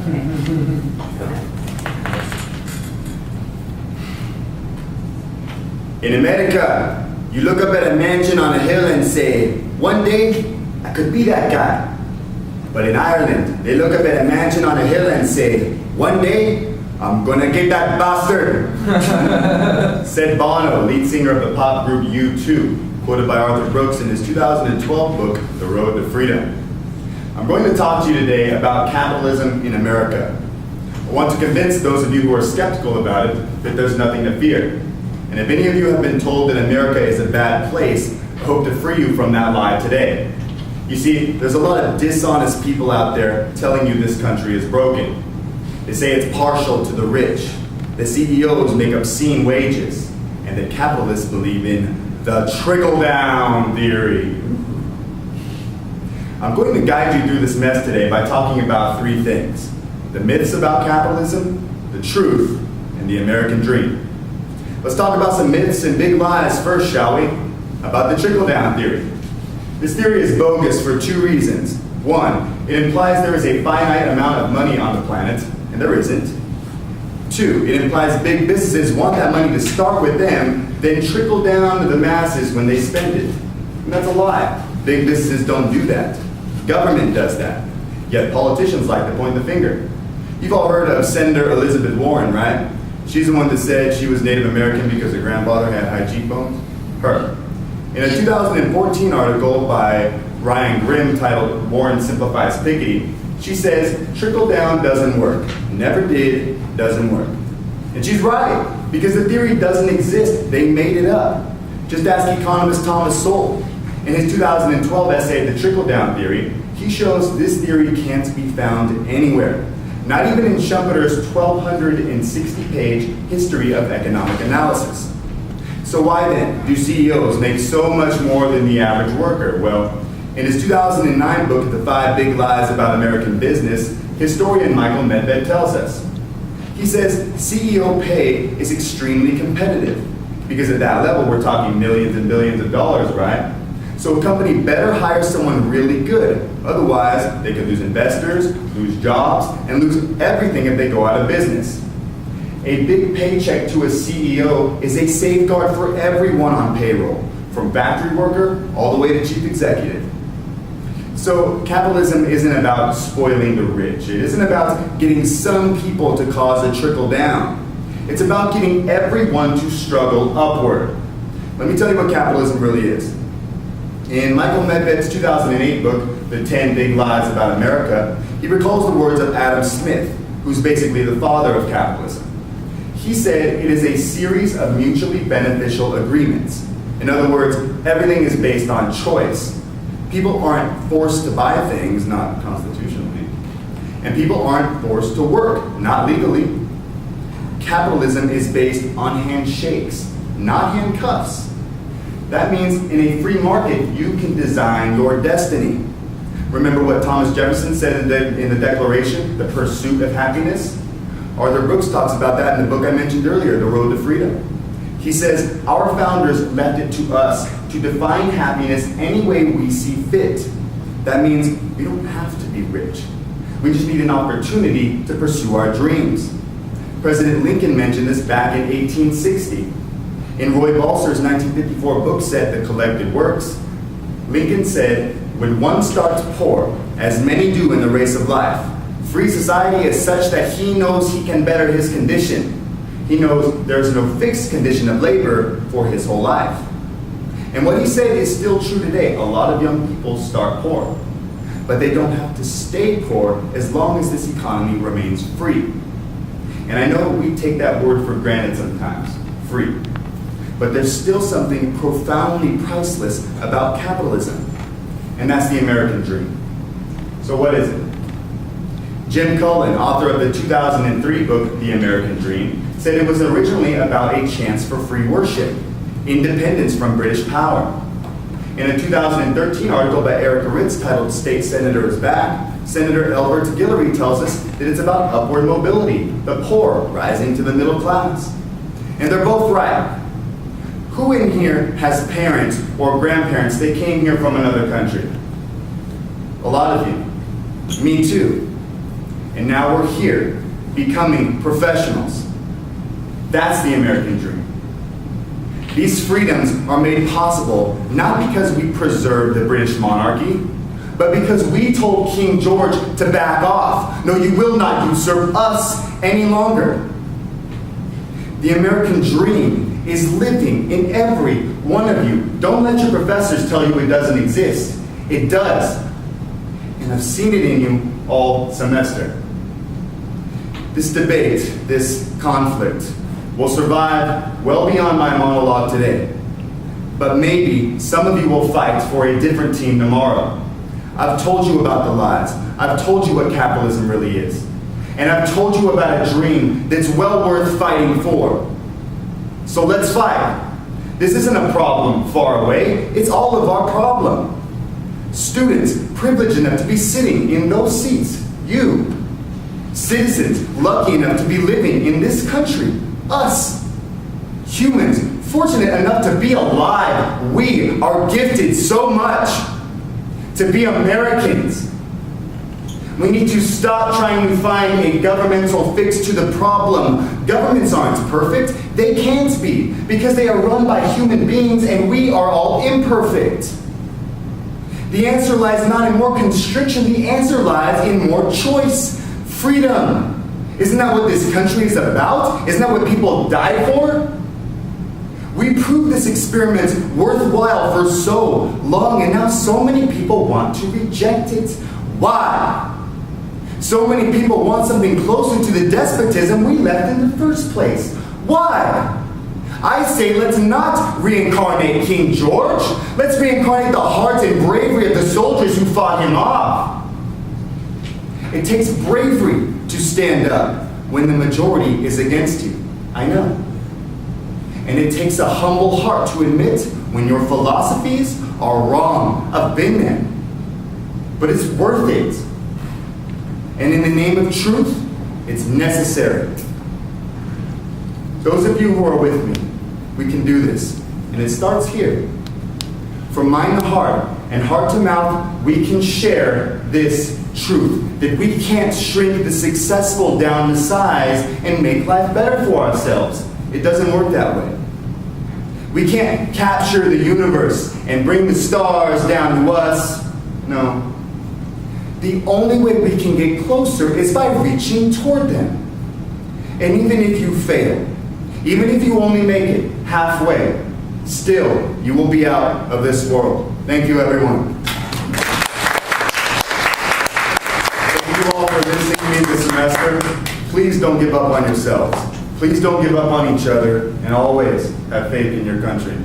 In America, you look up at a mansion on a hill and say, one day, I could be that guy. But in Ireland, they look up at a mansion on a hill and say, one day, I'm gonna get that bastard. Said Bono, lead singer of the pop group U2, quoted by Arthur Brooks in his 2012 book, The Road to Freedom. I'm going to talk to you today about capitalism in America. I want to convince those of you who are skeptical about it that there's nothing to fear. And if any of you have been told that America is a bad place, I hope to free you from that lie today. You see, there's a lot of dishonest people out there telling you this country is broken. They say it's partial to the rich, that CEOs make obscene wages, and that capitalists believe in the trickle-down theory. I'm going to guide you through this mess today by talking about three things: the myths about capitalism, the truth, and the American dream. Let's talk about some myths and big lies first, shall we? About the trickle-down theory. This theory is bogus for two reasons. One, it implies there is a finite amount of money on the planet, and there isn't. Two, it implies big businesses want that money to start with them, then trickle down to the masses when they spend it. And that's a lie. Big businesses don't do that. Government does that. Yet politicians like to point the finger. You've all heard of Senator Elizabeth Warren, right? She's the one that said she was Native American because her grandfather had high cheekbones. Her. In a 2014 article by Ryan Grimm titled Warren Simplifies Piketty, she says trickle down doesn't work. Never did, doesn't work. And she's right, because the theory doesn't exist. They made it up. Just ask economist Thomas Sowell. In his 2012 essay, The Trickle-Down Theory, he shows this theory can't be found anywhere. Not even in Schumpeter's 1,260-page History of Economic Analysis. So why then do CEOs make so much more than the average worker? Well, in his 2009 book, The 5 Big Lies About American Business, historian Michael Medved tells us. He says CEO pay is extremely competitive, because at that level we're talking millions and billions of dollars, right? So a company better hire someone really good. Otherwise, they could lose investors, lose jobs, and lose everything if they go out of business. A big paycheck to a CEO is a safeguard for everyone on payroll, from factory worker all the way to chief executive. So capitalism isn't about spoiling the rich. It isn't about getting some people to cause a trickle down. It's about getting everyone to struggle upward. Let me tell you what capitalism really is. In Michael Medved's 2008 book, The 10 Big Lies About America, he recalls the words of Adam Smith, who's basically the father of capitalism. He said it is a series of mutually beneficial agreements. In other words, everything is based on choice. People aren't forced to buy things, not constitutionally. And people aren't forced to work, not legally. Capitalism is based on handshakes, not handcuffs. That means in a free market, you can design your destiny. Remember what Thomas Jefferson said in the Declaration, the pursuit of happiness? Arthur Brooks talks about that in the book I mentioned earlier, The Road to Freedom. He says, our founders left it to us to define happiness any way we see fit. That means we don't have to be rich. We just need an opportunity to pursue our dreams. President Lincoln mentioned this back in 1860. In Roy Balser's 1954 book set, The Collected Works, Lincoln said, when one starts poor, as many do in the race of life, free society is such that he knows he can better his condition. He knows there's no fixed condition of labor for his whole life. And what he said is still true today. A lot of young people start poor, but they don't have to stay poor as long as this economy remains free. And I know we take that word for granted sometimes, free. But there's still something profoundly priceless about capitalism, and that's the American dream. So what is it? Jim Cullen, author of the 2003 book, The American Dream, said it was originally about a chance for free worship, independence from British power. In a 2013 article by Erica Ritz titled State Senator is Back, Senator Elbert Guillory tells us that it's about upward mobility, the poor rising to the middle class. And they're both right. Who in here has parents or grandparents that came here from another country? A lot of you. Me too. and now we're here, becoming professionals. That's the American dream. These freedoms are made possible not because we preserved the British monarchy, but because we told King George to back off. No, you will not usurp us any longer. The American dream is living in every one of you. Don't let your professors tell you it doesn't exist. It does. And I've seen it in you all semester. This debate, this conflict, will survive well beyond my monologue today. But maybe some of you will fight for a different team tomorrow. I've told you about the lies. I've told you what capitalism really is. And I've told you about a dream that's well worth fighting for. So let's fight. This isn't a problem far away. It's all of our problem. Students privileged enough to be sitting in those seats. You. Citizens lucky enough to be living in this country. Us. Humans fortunate enough to be alive. We are gifted so much to be Americans. We need to stop trying to find a governmental fix to the problem. Governments aren't perfect. They can't be, because they are run by human beings and we are all imperfect. The answer lies not in more constriction, the answer lies in more choice, freedom. Isn't that what this country is about? Isn't that what people die for? We proved this experiment worthwhile for so long, and now so many people want to reject it. Why? So many people want something closer to the despotism we left in the first place. Why? I say let's not reincarnate King George. Let's reincarnate the heart and bravery of the soldiers who fought him off. It takes bravery to stand up when the majority is against you. I know. And it takes a humble heart to admit when your philosophies are wrong. I've been there. But it's worth it. And in the name of truth, it's necessary. Those of you who are with me, we can do this. And it starts here. From mind to heart and heart to mouth, we can share this truth. That we can't shrink the successful down to size and make life better for ourselves. It doesn't work that way. We can't capture the universe and bring the stars down to us. No. The only way we can get closer is by reaching toward them. And even if you fail, even if you only make it halfway, still, you will be out of this world. Thank you, everyone. Thank you all for listening to me this semester. Please don't give up on yourselves. Please don't give up on each other, and always have faith in your country.